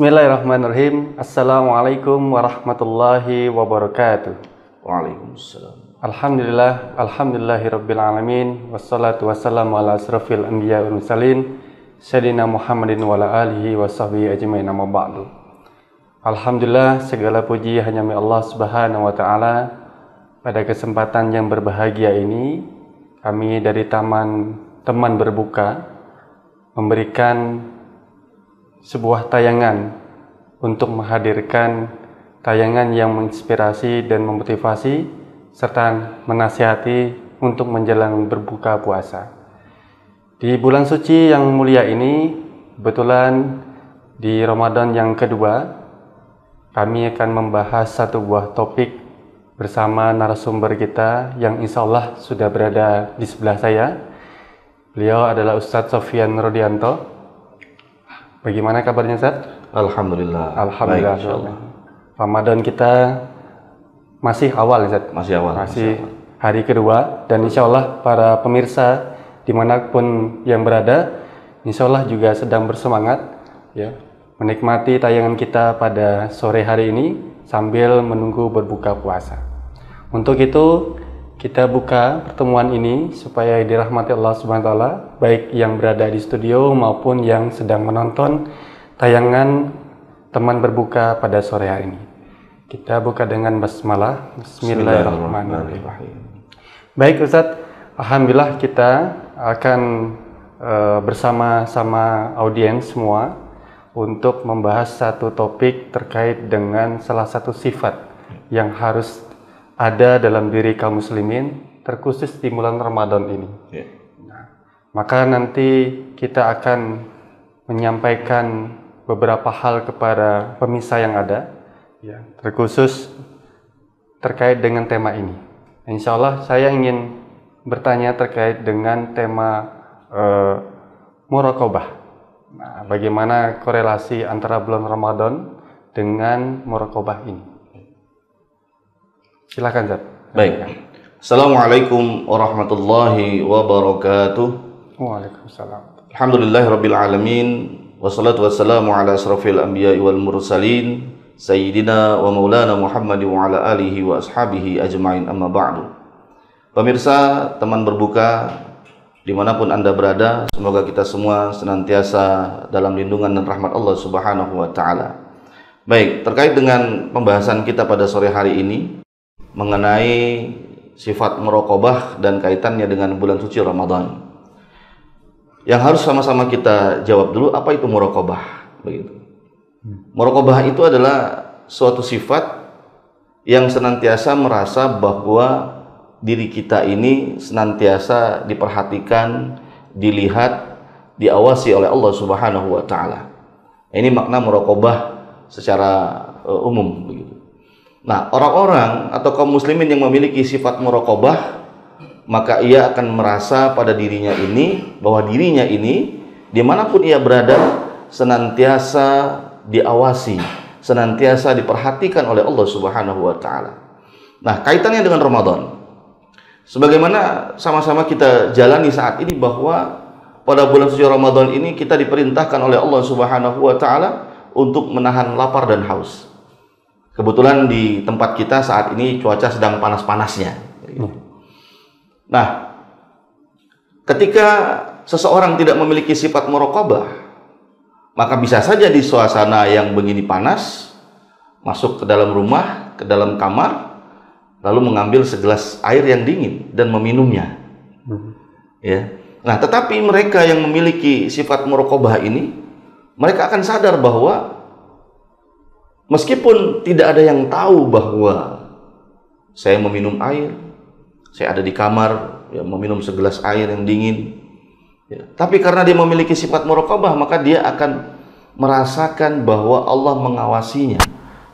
Bismillahirrahmanirrahim. Assalamualaikum warahmatullahi wabarakatuh. Waalaikumsalam. Alhamdulillahirabbil alamin wassalatu wassalamu ala asrofil anbiya wal mursalin sayyidina Muhammadin wa ala alihi washabbihi ajmain amma ba'du. Alhamdulillah, segala puji hanya milik Allah Subhanahu wa taala. Pada kesempatan yang berbahagia ini, kami dari Taman Teman Berbuka memberikan sebuah tayangan untuk menghadirkan tayangan yang menginspirasi dan memotivasi serta menasihati untuk menjelang berbuka puasa. Di bulan suci yang mulia ini, kebetulan di Ramadan yang kedua, kami akan membahas satu buah topik bersama narasumber kita yang insya Allah sudah berada di sebelah saya. Beliau adalah Ustadz Sofyan Rodianto. Bagaimana kabarnya, Ustaz? Alhamdulillah. Alhamdulillah. Baik, Ramadan kita masih awal, Ustaz. Masih awal. Masih hari kedua, dan insya Allah para pemirsa dimanapun yang berada, insya Allah juga sedang bersemangat ya, menikmati tayangan kita pada sore hari ini sambil menunggu berbuka puasa. Untuk itu, kita buka pertemuan ini supaya dirahmati Allah Subhanahu wa taala, baik yang berada di studio maupun yang sedang menonton tayangan Teman Berbuka pada sore hari ini. Kita buka dengan basmalah. Bismillahirrahmanirrahim. Baik Ustadz, alhamdulillah kita akan bersama-sama audiens semua untuk membahas satu topik terkait dengan salah satu sifat yang harus ada dalam diri kaum muslimin, terkhusus di bulan Ramadan ini. Nah, maka nanti kita akan menyampaikan beberapa hal kepada pemirsa yang ada, ya, terkhusus terkait dengan tema ini. Insya Allah saya ingin bertanya terkait dengan tema muraqabah. Nah, bagaimana korelasi antara bulan Ramadan dengan muraqabah ini? Silakan, Zat. Baik. Assalamualaikum warahmatullahi wabarakatuh. Waalaikumsalam. Alhamdulillahirabbil alamin wassalatu wassalamu ala asrofil anbiya'i wal mursalin sayyidina wa maulana Muhammad wa ala alihi wa ashabihi ajmain amma ba'du. Pemirsa Teman Berbuka dimanapun Anda berada, semoga kita semua senantiasa dalam lindungan dan rahmat Allah Subhanahu wa taala. Baik, terkait dengan pembahasan kita pada sore hari ini mengenai sifat muraqabah dan kaitannya dengan bulan suci Ramadan. Yang harus sama-sama kita jawab dulu, apa itu muraqabah? Begitu. Muraqabah itu adalah suatu sifat yang senantiasa merasa bahwa diri kita ini senantiasa diperhatikan, dilihat, diawasi oleh Allah Subhanahu wa taala. Ini makna muraqabah secara umum begitu. Nah, orang-orang atau kaum muslimin yang memiliki sifat muraqabah, maka ia akan merasa pada dirinya ini, bahwa dirinya ini dimanapun ia berada senantiasa diawasi, senantiasa diperhatikan oleh Allah Subhanahu wa taala. Nah, kaitannya dengan Ramadan, sebagaimana sama-sama kita jalani saat ini, bahwa pada bulan suci Ramadan ini kita diperintahkan oleh Allah Subhanahu wa taala untuk menahan lapar dan haus. Kebetulan di tempat kita saat ini cuaca sedang panas-panasnya. Nah, ketika seseorang tidak memiliki sifat muraqabah, maka bisa saja di suasana yang begini panas, masuk ke dalam rumah, ke dalam kamar, lalu mengambil segelas air yang dingin dan meminumnya. Ya. Nah, tetapi mereka yang memiliki sifat muraqabah ini, mereka akan sadar bahwa meskipun tidak ada yang tahu bahwa saya meminum air, saya ada di kamar ya, meminum segelas air yang dingin ya, tapi karena dia memiliki sifat muraqabah, maka dia akan merasakan bahwa Allah mengawasinya,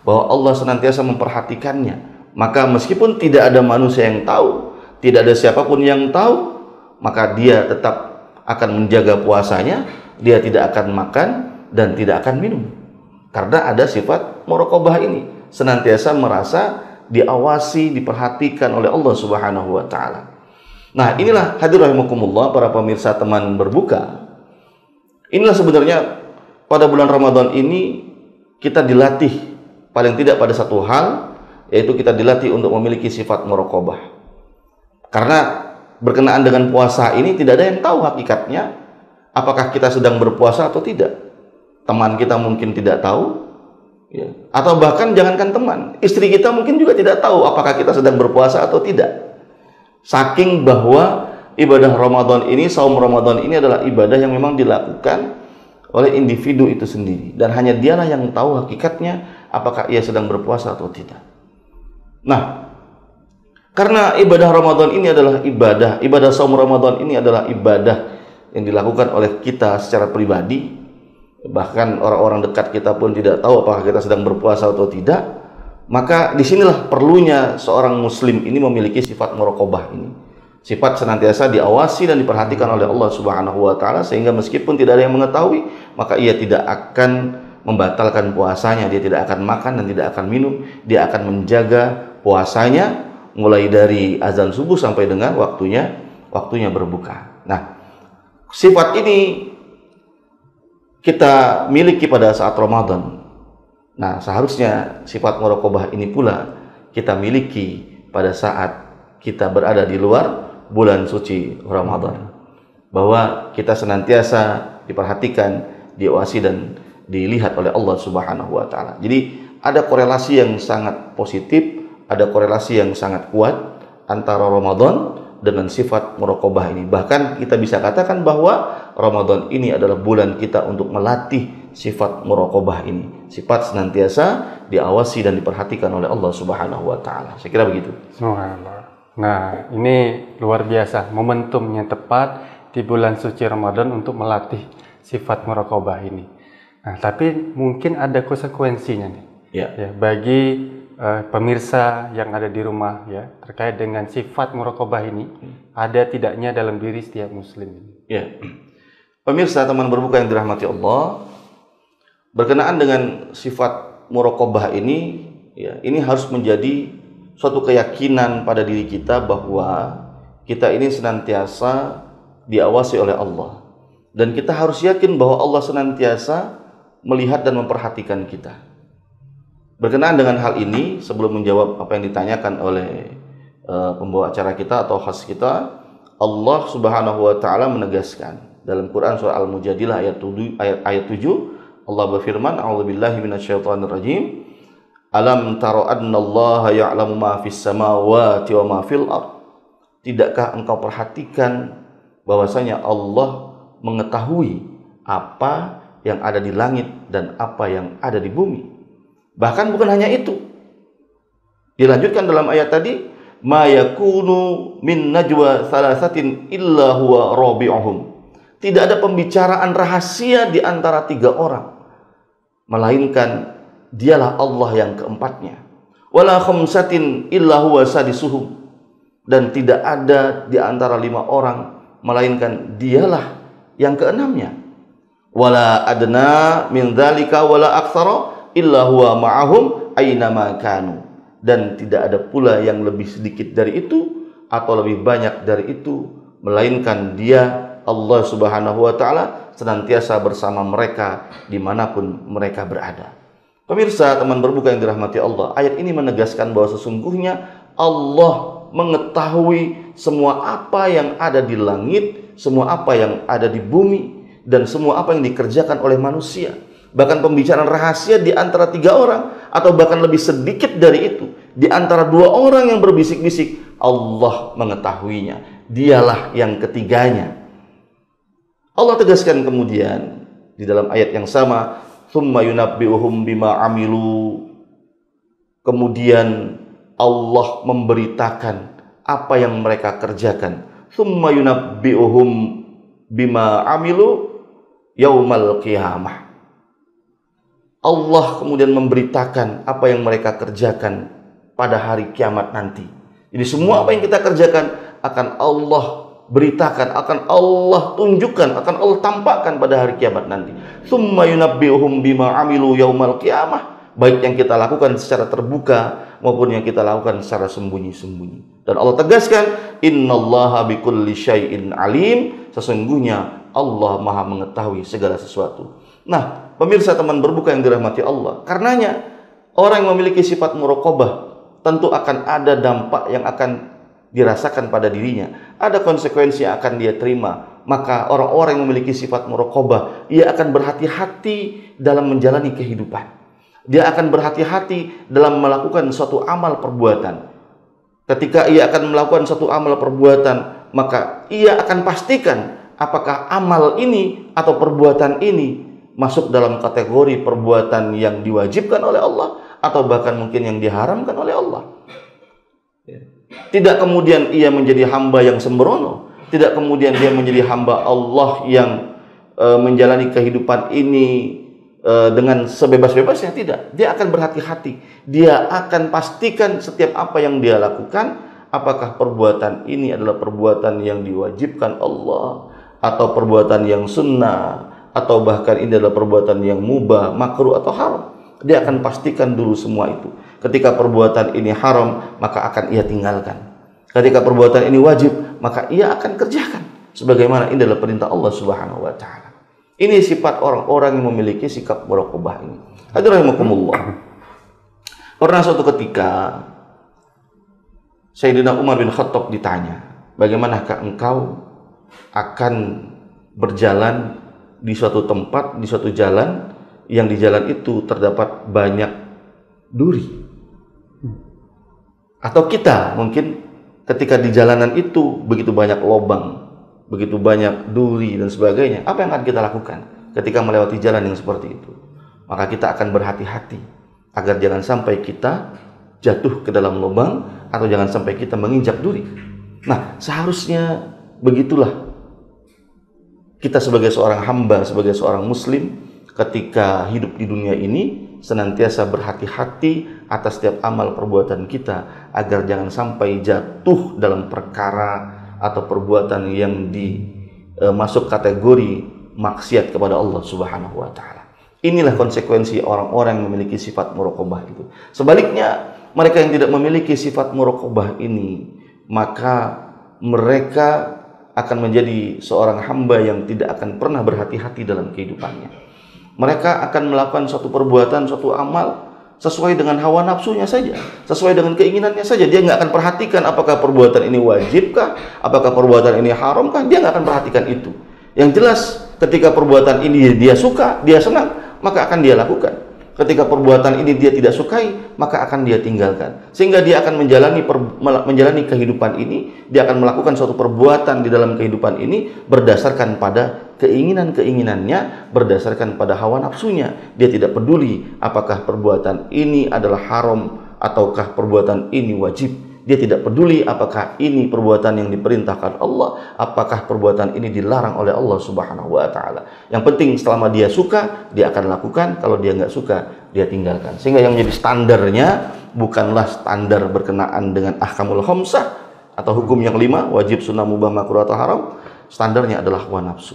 bahwa Allah senantiasa memperhatikannya. Maka meskipun tidak ada manusia yang tahu, tidak ada siapapun yang tahu, maka dia tetap akan menjaga puasanya, dia tidak akan makan dan tidak akan minum. Karena ada sifat muraqabah ini, senantiasa merasa diawasi, diperhatikan oleh Allah Subhanahu wa taala. Nah, inilah hadir rahimakumullah para pemirsa Teman Berbuka. Inilah sebenarnya pada bulan Ramadan ini kita dilatih paling tidak pada satu hal, yaitu kita dilatih untuk memiliki sifat muraqabah. Karena berkenaan dengan puasa ini tidak ada yang tahu hakikatnya apakah kita sedang berpuasa atau tidak. Teman kita mungkin tidak tahu, ya. Atau bahkan jangankan teman, istri kita mungkin juga tidak tahu apakah kita sedang berpuasa atau tidak. Saking bahwa ibadah Ramadan ini, saum Ramadan ini adalah ibadah yang memang dilakukan oleh individu itu sendiri, dan hanya dialah yang tahu hakikatnya apakah ia sedang berpuasa atau tidak. Nah, karena ibadah Ramadan ini adalah ibadah saum Ramadan ini adalah ibadah yang dilakukan oleh kita secara pribadi, bahkan orang-orang dekat kita pun tidak tahu apakah kita sedang berpuasa atau tidak, maka disinilah perlunya seorang muslim ini memiliki sifat muraqabah ini, sifat senantiasa diawasi dan diperhatikan oleh Allah Subhanahu wa taala, sehingga meskipun tidak ada yang mengetahui, maka ia tidak akan membatalkan puasanya, dia tidak akan makan dan tidak akan minum, dia akan menjaga puasanya mulai dari azan subuh sampai dengan waktunya berbuka. Nah, sifat ini kita miliki pada saat Ramadan. Nah, seharusnya sifat muraqabah ini pula kita miliki pada saat kita berada di luar bulan suci Ramadan, bahwa kita senantiasa diperhatikan, diawasi dan dilihat oleh Allah Subhanahu wa taala. Jadi ada korelasi yang sangat positif, ada korelasi yang sangat kuat antara Ramadan dengan sifat muraqabah ini. Bahkan kita bisa katakan bahwa Ramadan ini adalah bulan kita untuk melatih sifat muraqabah ini, sifat senantiasa diawasi dan diperhatikan oleh Allah Subhanahu wa taala. Saya kira begitu. Subhanallah. Nah, ini luar biasa, momentumnya tepat di bulan suci Ramadan untuk melatih sifat muraqabah ini. Nah, tapi mungkin ada konsekuensinya nih. Ya, bagi pemirsa yang ada di rumah ya, terkait dengan sifat muraqabah ini, ada tidaknya dalam diri setiap muslim. Ya. Pemirsa teman berbuka yang dirahmati Allah, berkenaan dengan sifat muraqabah ini, ya, ini harus menjadi suatu keyakinan pada diri kita bahwa kita ini senantiasa diawasi oleh Allah, dan kita harus yakin bahwa Allah senantiasa melihat dan memperhatikan kita. Berkenaan dengan hal ini, sebelum menjawab apa yang ditanyakan oleh pembawa acara kita atau host kita, Allah Subhanahu wa taala menegaskan dalam Quran surah Al-Mujadilah ayat 7, Allah berfirman, a'udzubillahi minasyaitonirrajim, alam taro annallaha ya'lamu ma fis samawati wa ma fil ard. Tidakkah engkau perhatikan bahwasanya Allah mengetahui apa yang ada di langit dan apa yang ada di bumi? Bahkan bukan hanya itu, dilanjutkan dalam ayat tadi, ma yakunu min najwa salasatin illa huwa rabi'uhum. Tidak ada pembicaraan rahasia di antara 3 orang, melainkan dialah Allah yang keempatnya. Wala khamsatin illa huwa sadisuhum. Dan tidak ada di antara 5 orang, melainkan dialah yang keenamnya. Wala adna min dzalika wala aktsara illa huwa ma'ahum aina ma kanu. Dan tidak ada pula yang lebih sedikit dari itu atau lebih banyak dari itu, melainkan dia Allah Subhanahu wa taala senantiasa bersama mereka dimanapun mereka berada. Pemirsa teman berbuka yang dirahmati Allah, ayat ini menegaskan bahwa sesungguhnya Allah mengetahui semua apa yang ada di langit, semua apa yang ada di bumi, dan semua apa yang dikerjakan oleh manusia. Bahkan pembicaraan rahasia di antara 3 orang, atau bahkan lebih sedikit dari itu, di antara 2 orang yang berbisik-bisik, Allah mengetahuinya. Dialah yang ketiganya. Allah tegaskan kemudian di dalam ayat yang sama, tsumma yunabbi'uhum bima amilu. Kemudian Allah memberitakan apa yang mereka kerjakan. Tsumma yunabbi'uhum bima amilu yaumal qiyamah. Allah kemudian memberitakan apa yang mereka kerjakan pada hari kiamat nanti. Jadi semua apa yang kita kerjakan akan Allah beritakan, akan Allah tunjukkan, akan Allah tampakkan pada hari kiamat nanti. Tsumma yunabbi'uhum bima amilu yaumal qiyamah, baik yang kita lakukan secara terbuka maupun yang kita lakukan secara sembunyi-sembunyi. Dan Allah tegaskan, innallaha bikulli syai'in alim, sesungguhnya Allah Maha mengetahui segala sesuatu. Nah, pemirsa teman berbuka yang dirahmati Allah, karenanya orang yang memiliki sifat muraqabah tentu akan ada dampak yang akan dirasakan pada dirinya, ada konsekuensi yang akan dia terima. Maka orang-orang yang memiliki sifat muraqabah, ia akan berhati-hati dalam menjalani kehidupan. Dia akan berhati-hati dalam melakukan suatu amal perbuatan. Ketika ia akan melakukan suatu amal perbuatan, maka ia akan pastikan apakah amal ini atau perbuatan ini masuk dalam kategori perbuatan yang diwajibkan oleh Allah atau bahkan mungkin yang diharamkan oleh Allah. Tidak kemudian ia menjadi hamba yang sembrono, tidak kemudian dia menjadi hamba Allah yang menjalani kehidupan ini dengan sebebas-bebasnya. Tidak, dia akan berhati-hati. Dia akan pastikan setiap apa yang dia lakukan, apakah perbuatan ini adalah perbuatan yang diwajibkan Allah atau perbuatan yang sunnah, atau bahkan ini adalah perbuatan yang mubah, makruh atau haram. Dia akan pastikan dulu semua itu. Ketika perbuatan ini haram, maka akan ia tinggalkan. Ketika perbuatan ini wajib, maka ia akan kerjakan sebagaimana ini adalah perintah Allah Subhanahu wa taala. Ini sifat orang-orang yang memiliki sikap muraqabah ini. Hadirin rahimakumullah. Pernah suatu ketika Sayyidina Umar bin Khattab ditanya, "Bagaimanakah engkau akan berjalan di suatu tempat, di suatu jalan yang di jalan itu terdapat banyak duri?" Atau kita mungkin ketika di jalanan itu begitu banyak lubang, begitu banyak duri dan sebagainya, apa yang akan kita lakukan ketika melewati jalan yang seperti itu? Maka kita akan berhati-hati agar jangan sampai kita jatuh ke dalam lubang atau jangan sampai kita menginjak duri. Nah, seharusnya begitulah kita sebagai seorang hamba, sebagai seorang muslim, ketika hidup di dunia ini senantiasa berhati-hati atas setiap amal perbuatan kita agar jangan sampai jatuh dalam perkara atau perbuatan yang masuk kategori maksiat kepada Allah Subhanahu wa taala. Inilah konsekuensi orang-orang yang memiliki sifat muraqabah itu. Sebaliknya, mereka yang tidak memiliki sifat muraqabah ini, maka mereka akan menjadi seorang hamba yang tidak akan pernah berhati-hati dalam kehidupannya. Mereka akan melakukan suatu perbuatan, suatu amal sesuai dengan hawa nafsunya saja, sesuai dengan keinginannya saja. Dia nggak akan perhatikan apakah perbuatan ini wajibkah, apakah perbuatan ini haramkah. Dia nggak akan perhatikan itu. Yang jelas, ketika perbuatan ini dia suka, dia senang, maka akan dia lakukan. Ketika perbuatan ini dia tidak sukai, maka akan dia tinggalkan. Sehingga dia akan menjalani kehidupan ini, dia akan melakukan suatu perbuatan di dalam kehidupan ini berdasarkan pada keinginan-keinginannya, berdasarkan pada hawa nafsunya. Dia tidak peduli apakah perbuatan ini adalah haram ataukah perbuatan ini wajib. Dia tidak peduli apakah ini perbuatan yang diperintahkan Allah, apakah perbuatan ini dilarang oleh Allah Subhanahu wa taala. Yang penting selama dia suka, dia akan lakukan. Kalau dia nggak suka, dia tinggalkan. Sehingga yang menjadi standarnya bukanlah standar berkenaan dengan ahkamul khamsah atau hukum yang 5, wajib, sunnah, mubah, makruh atau haram. Standarnya adalah hawa nafsu.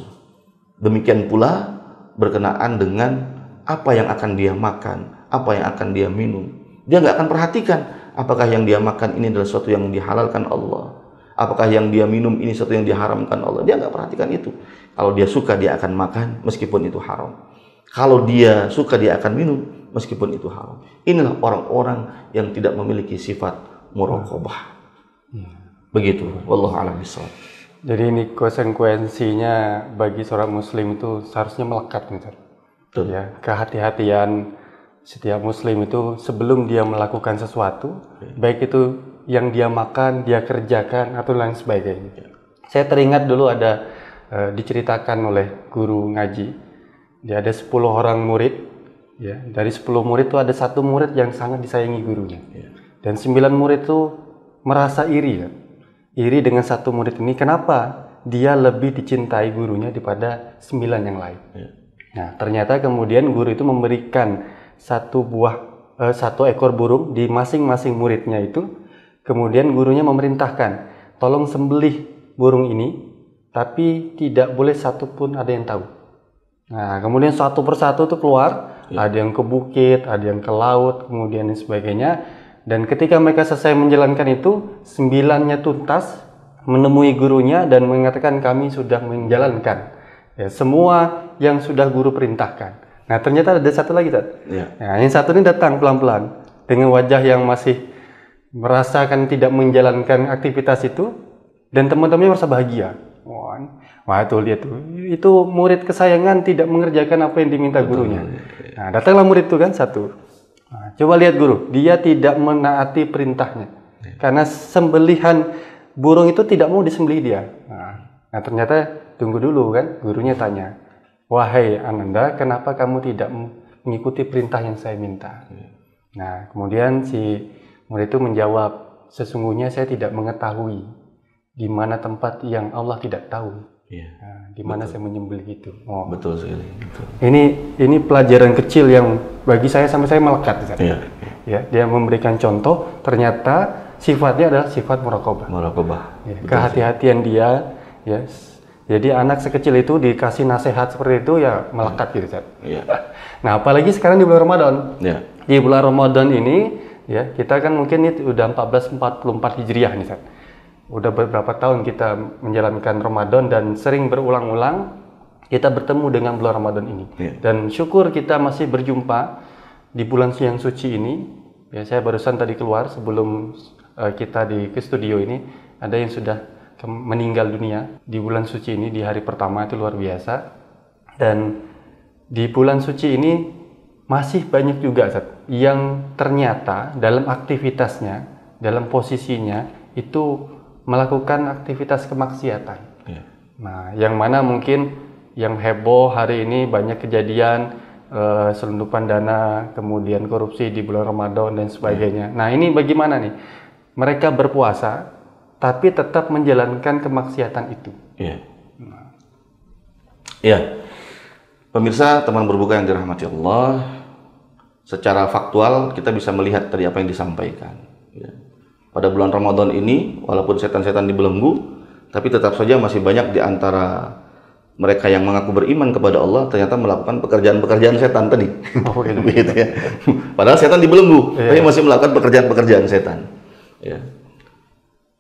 Demikian pula berkenaan dengan apa yang akan dia makan, apa yang akan dia minum. Dia nggak akan perhatikan apakah yang dia makan ini adalah sesuatu yang dihalalkan Allah, apakah yang dia minum ini sesuatu yang diharamkan Allah. Dia nggak perhatikan itu. Kalau dia suka, dia akan makan meskipun itu haram. Kalau dia suka, dia akan minum meskipun itu haram. Inilah orang-orang yang tidak memiliki sifat muraqabah. Begitu. Wallahu a'lam bishawab. Jadi ini konsekuensinya bagi seorang muslim itu seharusnya melekat gitu. Ya, kehati-hatian setiap muslim itu sebelum dia melakukan sesuatu, baik itu yang dia makan, dia kerjakan atau lain sebagainya. Saya teringat dulu ada diceritakan oleh guru ngaji. Dia ada 10 orang murid, ya. Dari 10 murid itu ada 1 murid yang sangat disayangi gurunya. Dan 9 murid itu merasa iri, ya. Iri dengan 1 murid ini. Kenapa? Dia lebih dicintai gurunya daripada 9 yang lain. Nah, ternyata kemudian guru itu memberikan satu ekor burung di masing-masing muridnya itu. Kemudian gurunya memerintahkan, tolong sembelih burung ini, tapi tidak boleh satu pun ada yang tahu. Nah, kemudian satu persatu itu keluar, ada yang ke bukit, ada yang ke laut, kemudian dan sebagainya. Dan ketika mereka selesai menjalankan itu, 9-nya tuntas menemui gurunya dan mengatakan kami sudah menjalankan Ya, semua yang sudah guru perintahkan. Nah, ternyata ada satu lagi, Ustaz. Ya. Nah, yang satu ini datang pelan-pelan dengan wajah yang masih merasakan tidak menjalankan aktivitas itu, dan teman-temannya merasa bahagia. Wah, tuh lihat tuh, itu murid kesayangan tidak mengerjakan apa yang diminta gurunya. Nah, datanglah murid itu kan satu. Nah, coba lihat guru, dia tidak menaati perintahnya. Karena sembelihan burung itu tidak mau disembelih dia. Nah, ternyata tunggu dulu kan, gurunya tanya, wahai Ananda, kenapa kamu tidak mengikuti perintah yang saya minta? Nah, kemudian si murid itu menjawab, sesungguhnya saya tidak mengetahui di mana tempat yang Allah tidak tahu. Nah, di mana saya menyembelih itu. Betul sekali. Betul. Ini pelajaran kecil yang bagi saya sampai saya melekat. Ya, dia memberikan contoh, ternyata sifatnya adalah sifat muraqabah. Ya, kehati-hatian dia, ya. Jadi anak sekecil itu dikasih nasihat seperti itu ya melekat gitu, Ustaz. Ya. Nah, apalagi sekarang di bulan Ramadan. Ya. Di bulan Ramadan ini, ya kita kan mungkin ini udah 1444 Hijriah nih, Ustaz. Udah beberapa tahun kita menjalankan Ramadan dan sering berulang-ulang kita bertemu dengan bulan Ramadan ini. Dan syukur kita masih berjumpa di bulan yang suci ini. Ya, saya barusan tadi keluar sebelum kita ke studio ini, ada yang sudah meninggal dunia di bulan suci ini, di hari pertama, itu luar biasa. Dan di bulan suci ini masih banyak juga, Ustaz, yang ternyata dalam aktivitasnya, dalam posisinya itu melakukan aktivitas kemaksiatan. Nah, yang mana mungkin yang heboh hari ini banyak kejadian selundupan dana, kemudian korupsi di bulan Ramadan dan sebagainya. Nah, ini bagaimana nih? Mereka berpuasa tapi tetap menjalankan kemaksiatan itu. Iya. Pemirsa, teman berbuka yang dirahmati Allah, secara faktual kita bisa melihat tadi apa yang disampaikan. Pada bulan Ramadan ini, walaupun setan-setan dibelenggu, tapi tetap saja masih banyak di antara mereka yang mengaku beriman kepada Allah ternyata melakukan pekerjaan-pekerjaan setan tadi. Begitu ya. Padahal setan dibelenggu, tapi masih melakukan pekerjaan-pekerjaan setan.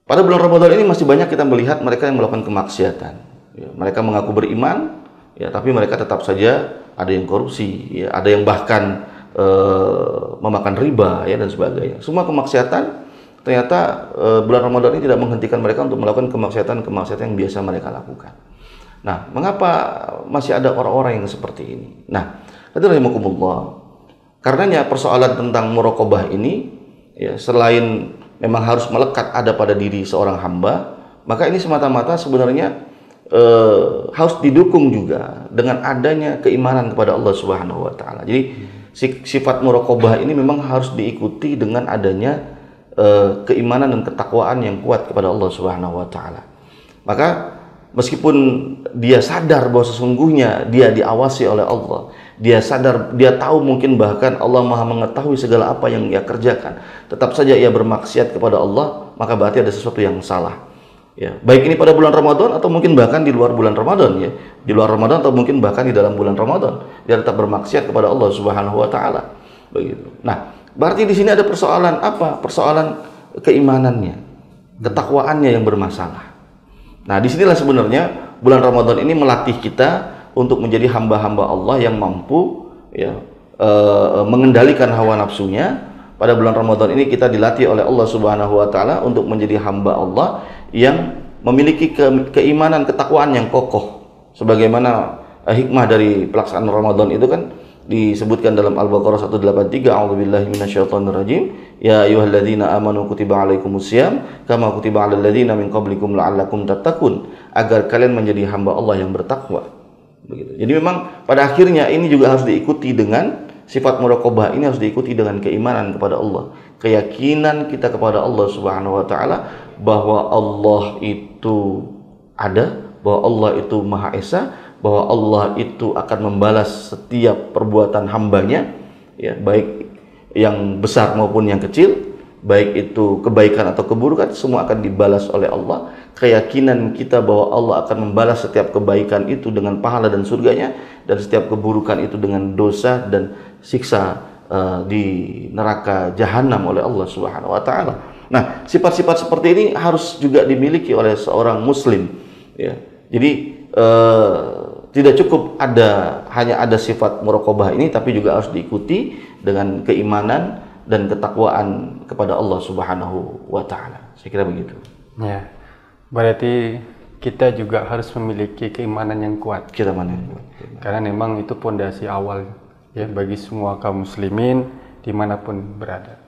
Pada bulan Ramadan ini masih banyak kita melihat mereka yang melakukan kemaksiatan. Mereka mengaku beriman, tapi mereka tetap saja ada yang korupsi, ada yang bahkan memakan riba, dan sebagainya. Semua kemaksiatan. Ternyata bulan Ramadan ini tidak menghentikan mereka untuk melakukan kemaksiatan yang biasa mereka lakukan. Nah, mengapa masih ada orang-orang yang seperti ini? Nah, rahimakumullah, karenanya persoalan tentang muraqabah ini, selain memang harus melekat ada pada diri seorang hamba, maka ini semata-mata sebenarnya harus didukung juga dengan adanya keimanan kepada Allah Subhanahu wa Ta'ala. Jadi sifat muraqabah ini memang harus diikuti dengan adanya keimanan dan ketakwaan yang kuat kepada Allah Subhanahu wa Ta'ala. Maka meskipun dia sadar bahwa sesungguhnya dia diawasi oleh Allah, dia sadar, dia tahu mungkin bahkan Allah Maha mengetahui segala apa yang ia kerjakan, tetap saja ia bermaksiat kepada Allah, maka berarti ada sesuatu yang salah. Baik ini pada bulan Ramadan atau mungkin bahkan di luar bulan Ramadan, di luar Ramadan atau mungkin bahkan di dalam bulan Ramadan, dia tetap bermaksiat kepada Allah Subhanahu wa Ta'ala. Begitu. Nah, berarti di sini ada persoalan apa? Persoalan keimanannya, ketakwaannya yang bermasalah. Nah, disinilah sebenarnya bulan Ramadan ini melatih kita untuk menjadi hamba-hamba Allah yang mampu mengendalikan hawa nafsunya. Pada bulan Ramadan ini kita dilatih oleh Allah Subhanahu wa Ta'ala untuk menjadi hamba Allah yang memiliki keimanan, ketakwaan yang kokoh. Sebagaimana hikmah dari pelaksanaan Ramadan itu kan disebutkan dalam Al-Baqarah 183, a'udzubillahi minasyaitonirrajim, ya ayyuhalladzina amanu kutiba alaikumusiyam kama kutiba alal ladzina min qablikum la'allakum tattaqun, agar kalian menjadi hamba Allah yang bertakwa. Begitu. Jadi memang pada akhirnya ini juga harus diikuti dengan sifat muraqabah, ini harus diikuti dengan keimanan kepada Allah, keyakinan kita kepada Allah Subhanahu wa Ta'ala bahwa Allah itu ada, bahwa Allah itu Maha Esa, bahwa Allah itu akan membalas setiap perbuatan hambanya, baik yang besar maupun yang kecil, baik itu kebaikan atau keburukan, semua akan dibalas oleh Allah. Keyakinan kita bahwa Allah akan membalas setiap kebaikan itu dengan pahala dan surganya, dan setiap keburukan itu dengan dosa dan siksa di neraka jahanam oleh Allah Subhanahu wa Ta'ala. Nah, sifat-sifat seperti ini harus juga dimiliki oleh seorang muslim. Jadi tidak cukup hanya ada sifat muraqabah ini, tapi juga harus diikuti dengan keimanan dan ketakwaan kepada Allah Subhanahu wa taala. Saya kira begitu. Ya. Berarti kita juga harus memiliki keimanan yang kuat. Kita mana? Karena memang itu pondasi awal ya bagi semua kaum muslimin dimanapun berada.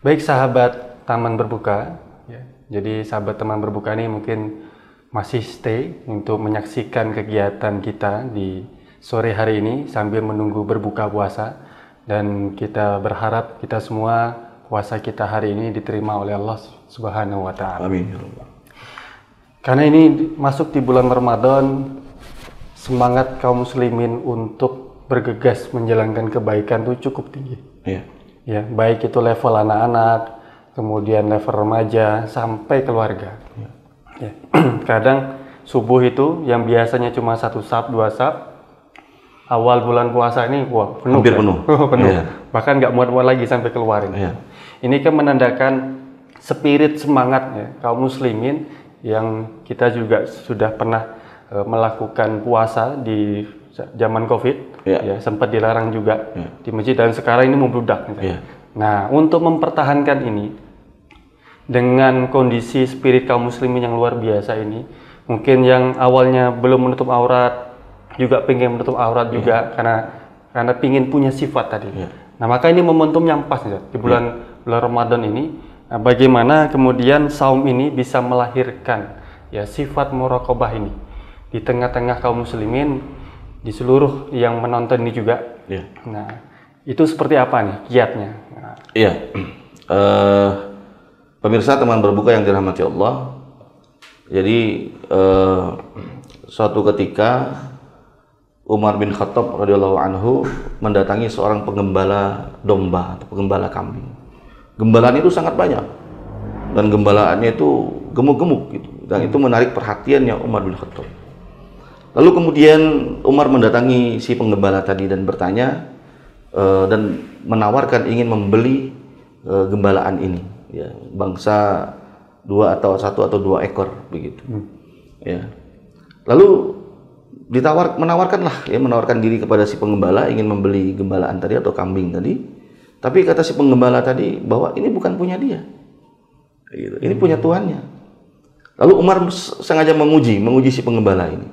Baik sahabat Taman Berbuka, ya. Jadi sahabat Taman Berbuka ini mungkin masih stay untuk menyaksikan kegiatan kita di sore hari ini sambil menunggu berbuka puasa, dan kita berharap kita semua puasa kita hari ini diterima oleh Allah Subhanahu wa taala. Amin. Karena ini masuk di bulan Ramadan, semangat kaum muslimin untuk bergegas menjalankan kebaikan itu cukup tinggi. Iya. Ya, baik itu level anak-anak, kemudian level remaja sampai keluarga. Ya. Kadang subuh itu yang biasanya cuma 1 saf, 2 saf, awal bulan puasa ini wah penuh. Hampir ya? penuh. Penuh. Iya. Bahkan nggak muat-muat lagi sampai keluar ini. Iya. Ini kan menandakan spirit semangat ya, kaum muslimin yang kita juga sudah pernah melakukan puasa di zaman Covid, ya sempat dilarang juga di masjid, dan sekarang ini membludak. Nah, untuk mempertahankan ini dengan kondisi spirit kaum muslimin yang luar biasa ini, mungkin yang awalnya belum menutup aurat juga pengen menutup aurat juga karena pingin punya sifat tadi. Nah, maka ini momentum yang pas ya, di bulan Ramadan ini. Nah, bagaimana kemudian saum ini bisa melahirkan ya sifat muraqabah ini di tengah-tengah kaum muslimin, di seluruh yang menonton ini juga. Nah, itu seperti apa nih kiatnya? Nah. Iya. Pemirsa Teman Berbuka yang dirahmati Allah. Jadi suatu ketika Umar bin Khattab radhiyallahu anhu mendatangi seorang penggembala domba atau penggembala kambing. Gembalaan itu sangat banyak dan gembalaannya itu gemuk-gemuk gitu, dan itu menarik perhatiannya Umar bin Khattab. Lalu kemudian Umar mendatangi si penggembala tadi dan bertanya dan menawarkan ingin membeli gembalaan ini, ya, bangsa 1 atau 2 ekor begitu. Ya. Lalu menawarkan diri kepada si penggembala ingin membeli gembalaan tadi atau kambing tadi. Tapi kata si penggembala tadi bahwa ini bukan punya dia, gitu. Ini punya tuannya. Lalu Umar sengaja menguji si penggembala ini.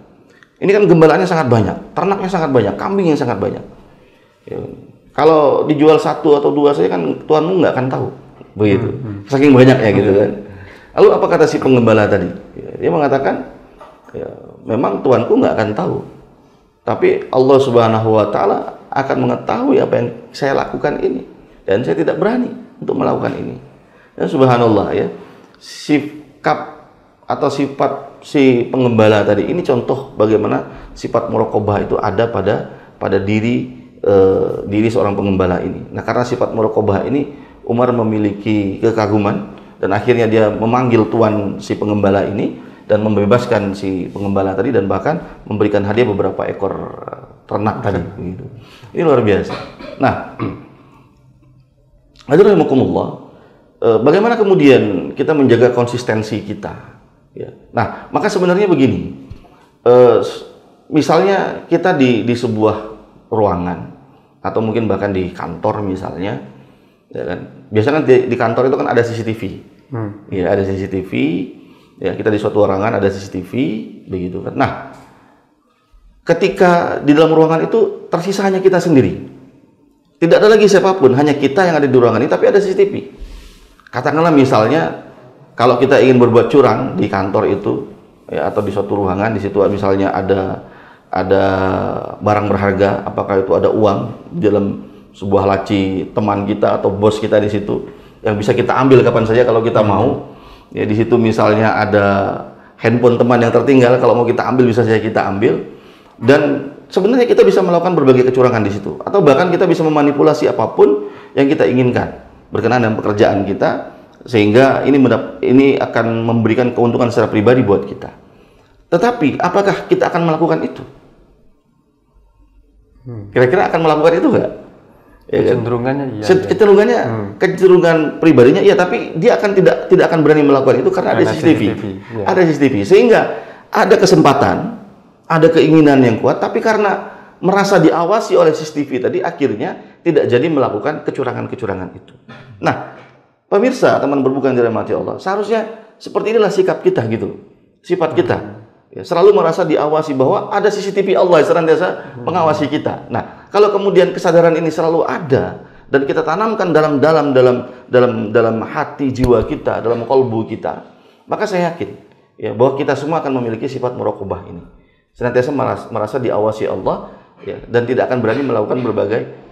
Ini kan gembalaannya sangat banyak, ternaknya sangat banyak, kambingnya sangat banyak. Ya. Kalau dijual 1 atau 2 saja kan tuanmu nggak akan tahu, begitu. Saking banyaknya gitu kan. Lalu apa kata si penggembala tadi? Ya, dia mengatakan, ya, memang tuanku nggak akan tahu, tapi Allah Subhanahu wa taala akan mengetahui apa yang saya lakukan ini, dan saya tidak berani untuk melakukan ini. Dan subhanallah ya, sikap atau sifat si penggembala tadi ini contoh bagaimana sifat muraqabah itu ada pada diri seorang penggembala ini. Nah, karena sifat muraqabah ini Umar memiliki kekaguman dan akhirnya dia memanggil tuan si penggembala ini dan membebaskan si penggembala tadi dan bahkan memberikan hadiah beberapa ekor ternak tadi. Gitu. Ini luar biasa. Nah, Hadirin bagaimana kemudian kita menjaga konsistensi kita? Ya. Nah, maka sebenarnya begini, misalnya kita di sebuah ruangan atau mungkin bahkan di kantor misalnya, ya kan? Biasanya kan di kantor itu kan ada CCTV, ya ada CCTV. Ya, kita di suatu ruangan ada CCTV, begitu kan. Nah, ketika di dalam ruangan itu tersisa hanya kita sendiri. Tidak ada lagi siapapun, hanya kita yang ada di ruangan ini, tapi ada CCTV. Katakanlah misalnya, kalau kita ingin berbuat curang di kantor itu, ya, atau di suatu ruangan, di situ misalnya ada barang berharga, apakah itu ada uang di dalam sebuah laci teman kita atau bos kita di situ, yang bisa kita ambil kapan saja kalau kita mau. Ya, di situ misalnya ada handphone teman yang tertinggal, kalau mau kita ambil bisa saja kita ambil. Dan sebenarnya kita bisa melakukan berbagai kecurangan di situ, atau bahkan kita bisa memanipulasi apapun yang kita inginkan berkenaan dengan pekerjaan kita, sehingga ini akan memberikan keuntungan secara pribadi buat kita. Tetapi apakah kita akan melakukan itu? Kira-kira akan melakukan itu nggak? Kecenderungannya iya. Kecenderungannya, kecenderungan pribadinya iya, tapi dia akan tidak akan berani melakukan itu karena ada CCTV. Ya. Ada CCTV, sehingga ada ada keinginan yang kuat, tapi karena merasa diawasi oleh CCTV tadi, akhirnya tidak jadi melakukan kecurangan-kecurangan itu. Nah, pemirsa, teman berbuka yang dirahmati Allah, seharusnya seperti inilah sikap kita gitu, sifat kita. Ya, selalu merasa diawasi bahwa ada CCTV Allah yang senantiasa mengawasi kita. Nah, kalau kemudian kesadaran ini selalu ada dan kita tanamkan dalam hati jiwa kita, dalam kalbu kita, maka saya yakin ya bahwa kita semua akan memiliki sifat muraqabah ini. Senantiasa merasa diawasi Allah ya, dan tidak akan berani melakukan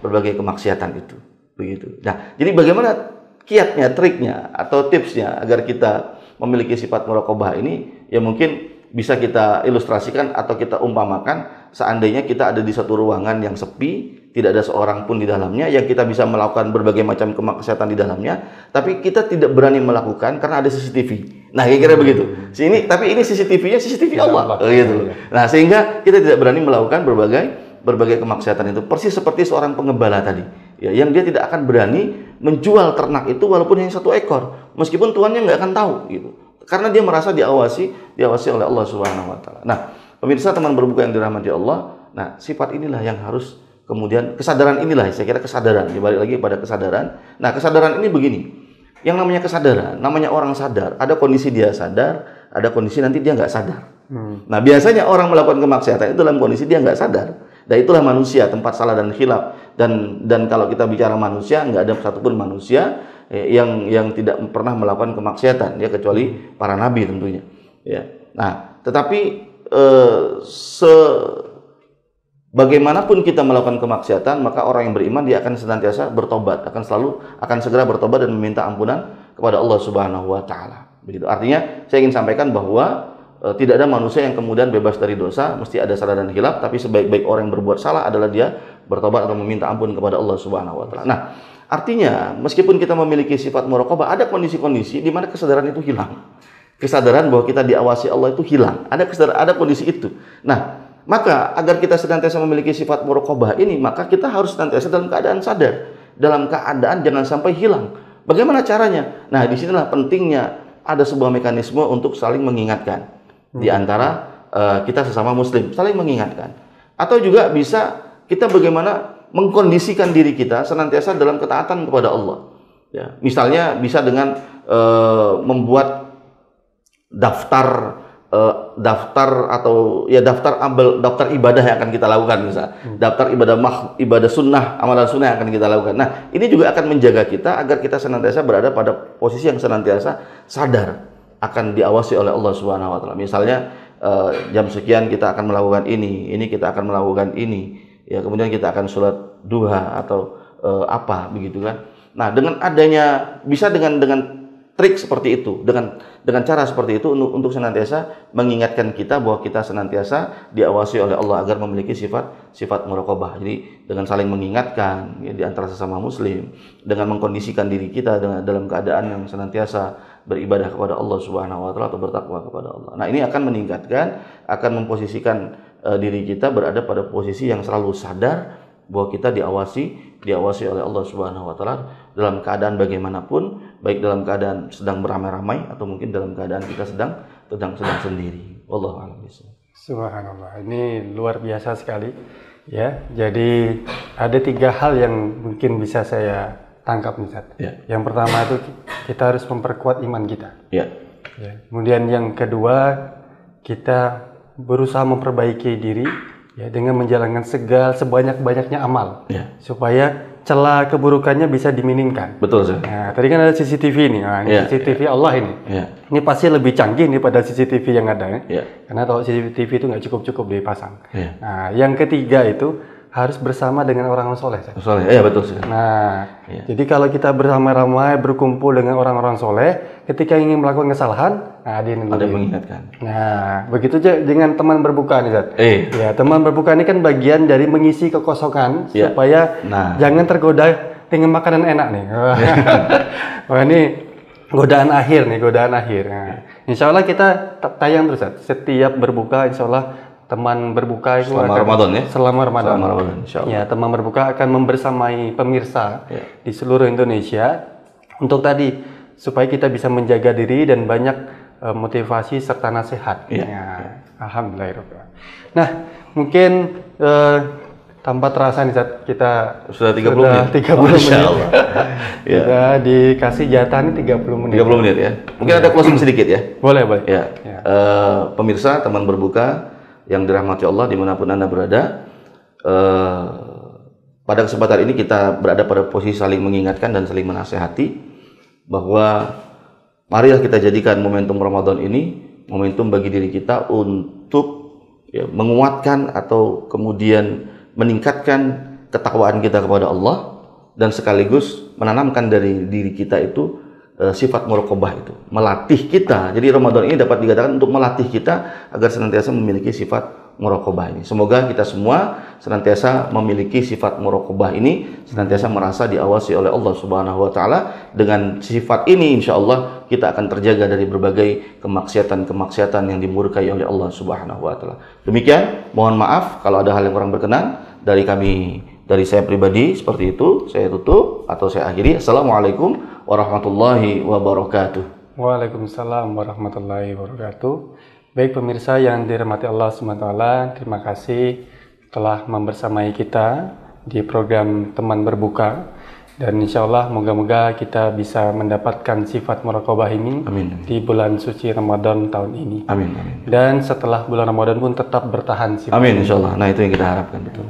berbagai kemaksiatan itu. Begitu. Nah, jadi bagaimana kiatnya, triknya atau tipsnya agar kita memiliki sifat muraqabah ini? Ya mungkin bisa kita ilustrasikan atau kita umpamakan seandainya kita ada di satu ruangan yang sepi, tidak ada seorang pun di dalamnya, yang kita bisa melakukan berbagai macam kemaksiatan di dalamnya, tapi kita tidak berani melakukan karena ada CCTV. Nah, kira-kira begitu. Tapi ini CCTV-nya CCTV Allah, gitu. Nah, sehingga kita tidak berani melakukan berbagai kemaksiatan itu. Persis seperti seorang pengembala tadi, ya, yang dia tidak akan berani menjual ternak itu walaupun hanya 1 ekor, meskipun tuannya nggak akan tahu, gitu. Karena dia merasa diawasi oleh Allah Subhanahu wa taala. Nah, pemirsa teman berbuka yang dirahmati Allah, nah sifat inilah yang harus kemudian kesadaran inilah, saya kira kesadaran, dibalik lagi pada kesadaran. Nah, kesadaran ini begini. Yang namanya kesadaran, namanya orang sadar, ada kondisi dia sadar, ada kondisi nanti dia nggak sadar. Nah, biasanya orang melakukan kemaksiatan itu dalam kondisi dia nggak sadar. Dan itulah manusia, tempat salah dan khilaf. Dan kalau kita bicara manusia, nggak ada satupun manusia yang tidak pernah melakukan kemaksiatan, ya, kecuali para nabi tentunya. Ya. Nah, tetapi bagaimanapun kita melakukan kemaksiatan, maka orang yang beriman dia akan senantiasa bertobat, akan segera bertobat dan meminta ampunan kepada Allah Subhanahu wa taala. Begitu. Artinya, saya ingin sampaikan bahwa tidak ada manusia yang kemudian bebas dari dosa, mesti ada salah dan khilaf, tapi sebaik-baik orang yang berbuat salah adalah dia bertobat atau meminta ampun kepada Allah Subhanahu wa taala. Nah, artinya meskipun kita memiliki sifat muraqabah, ada kondisi-kondisi di mana kesadaran itu hilang. Kesadaran bahwa kita diawasi Allah itu hilang. Ada kondisi itu. Nah, maka agar kita senantiasa memiliki sifat muraqabah ini, maka kita harus senantiasa dalam keadaan sadar, dalam keadaan jangan sampai hilang. Bagaimana caranya? Nah, disinilah pentingnya ada sebuah mekanisme untuk saling mengingatkan di antara kita sesama muslim, saling mengingatkan. Atau juga bisa kita bagaimana mengkondisikan diri kita senantiasa dalam ketaatan kepada Allah. Ya, misalnya bisa dengan membuat daftar ibadah yang akan kita lakukan, misal daftar ibadah sunnah, amalan sunnah yang akan kita lakukan. Nah, ini juga akan menjaga kita agar kita senantiasa berada pada posisi yang senantiasa sadar akan diawasi oleh Allah Subhanahu wa taala. Misalnya jam sekian kita akan melakukan ini kita akan melakukan ini, ya, kemudian kita akan sholat duha atau apa begitu kan. Nah, dengan adanya bisa dengan trik seperti itu, dengan cara seperti itu untuk senantiasa mengingatkan kita bahwa kita senantiasa diawasi oleh Allah agar memiliki sifat muraqabah. Jadi dengan saling mengingatkan, ya, di antara sesama muslim, dengan mengkondisikan diri kita dalam keadaan yang senantiasa beribadah kepada Allah Subhanahu wa taala atau bertakwa kepada Allah. Nah, ini akan meningkatkan, akan memposisikan diri kita berada pada posisi yang selalu sadar bahwa kita diawasi oleh Allah Subhanahu wa taala dalam keadaan bagaimanapun, baik dalam keadaan sedang beramai-ramai atau mungkin dalam keadaan kita sedang sendiri. Wallahu a'lam bishawab. Subhanallah, ini luar biasa sekali, ya. Jadi ada 3 hal yang mungkin bisa saya tangkap, Ustaz. Ya. Yang pertama itu kita harus memperkuat iman kita. Ya. Ya. Kemudian yang kedua, kita berusaha memperbaiki diri, ya, dengan menjalankan sebanyak-banyaknya amal, ya, supaya celah keburukannya bisa diminimkan. Betul sih. Nah, tadi kan ada CCTV nih, ini CCTV Allah ini. Ya. Ini pasti lebih canggih daripada CCTV yang ada, ya. Ya. Karena kalau CCTV itu nggak cukup dipasang. Ya. Nah, yang ketiga itu harus bersama dengan orang-orang soleh. Soleh, ya, betul sih. Nah, ya, jadi kalau kita bersama-ramai berkumpul dengan orang-orang soleh, ketika ingin melakukan kesalahan, ada yang mengingatkan. Nah, begitu aja dengan teman berbuka nih, Zat. Ya, teman berbuka ini kan bagian dari mengisi kekosongan, ya, supaya jangan tergoda dengan makanan enak nih. Wah, ini godaan akhir. Nah, insya Allah kita tayang terus, Zat. Setiap berbuka, insya Allah teman berbuka itu selama Ramadan, ya? Selama Ramadan, insyaallah. Ya, teman berbuka akan membersamai pemirsa, ya, di seluruh Indonesia untuk tadi supaya kita bisa menjaga diri dan banyak motivasi serta nasihat. Iya. Ya, alhamdulillah. Nah, mungkin tanpa terasa nih Zat, kita Sudah 30 menit. 30 menit. Masya Allah. Ya. Kita dikasih jatah nih 30 menit. 30 menit ya. Mungkin ada closing sedikit ya. Boleh, boleh. Ya. Pemirsa, teman berbuka yang dirahmati Allah dimanapun Anda berada, pada kesempatan ini kita berada pada posisi saling mengingatkan dan saling menasehati bahwa marilah kita jadikan momentum Ramadan ini momentum bagi diri kita untuk menguatkan atau kemudian meningkatkan ketakwaan kita kepada Allah dan sekaligus menanamkan dari diri kita itu sifat muraqabah itu, melatih kita. Jadi Ramadan ini dapat dikatakan untuk melatih kita agar senantiasa memiliki sifat muraqabah ini. Semoga kita semua senantiasa memiliki sifat muraqabah ini, senantiasa merasa diawasi oleh Allah Subhanahu wa taala. Dengan sifat ini insyaallah kita akan terjaga dari berbagai kemaksiatan-kemaksiatan yang dimurkai oleh Allah Subhanahu wa taala. Demikian, mohon maaf kalau ada hal yang kurang berkenan dari kami, dari saya pribadi seperti itu. Saya tutup atau saya akhiri. Assalamualaikum warahmatullahi wabarakatuh. Waalaikumsalam warahmatullahi wabarakatuh. Baik pemirsa yang dirahmati Allah SWT, terima kasih telah membersamai kita di program Teman Berbuka. Dan insya Allah moga-moga kita bisa mendapatkan sifat muraqabah ini di bulan suci Ramadan tahun ini. Amin. Dan setelah bulan Ramadan pun tetap bertahan sifat. Amin insya Allah. Nah itu yang kita harapkan, betul.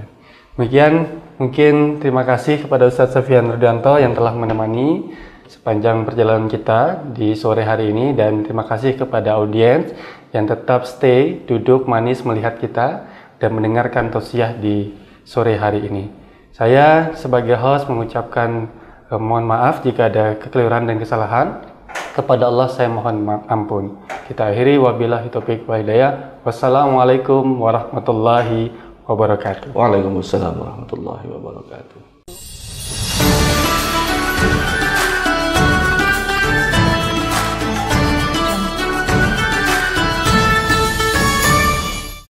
Demikian, mungkin terima kasih kepada Ustadz Sofyan Rudianto yang telah menemani sepanjang perjalanan kita di sore hari ini, dan terima kasih kepada audiens yang tetap stay, duduk manis melihat kita dan mendengarkan tausiah di sore hari ini. Saya sebagai host mengucapkan mohon maaf jika ada kekeliruan dan kesalahan. Kepada Allah saya mohon ampun. Kita akhiri, wabillahi taufiq wal hidayah. Wassalamualaikum warahmatullahi wabarakatuh. Waalaikumsalam warahmatullahi wabarakatuh.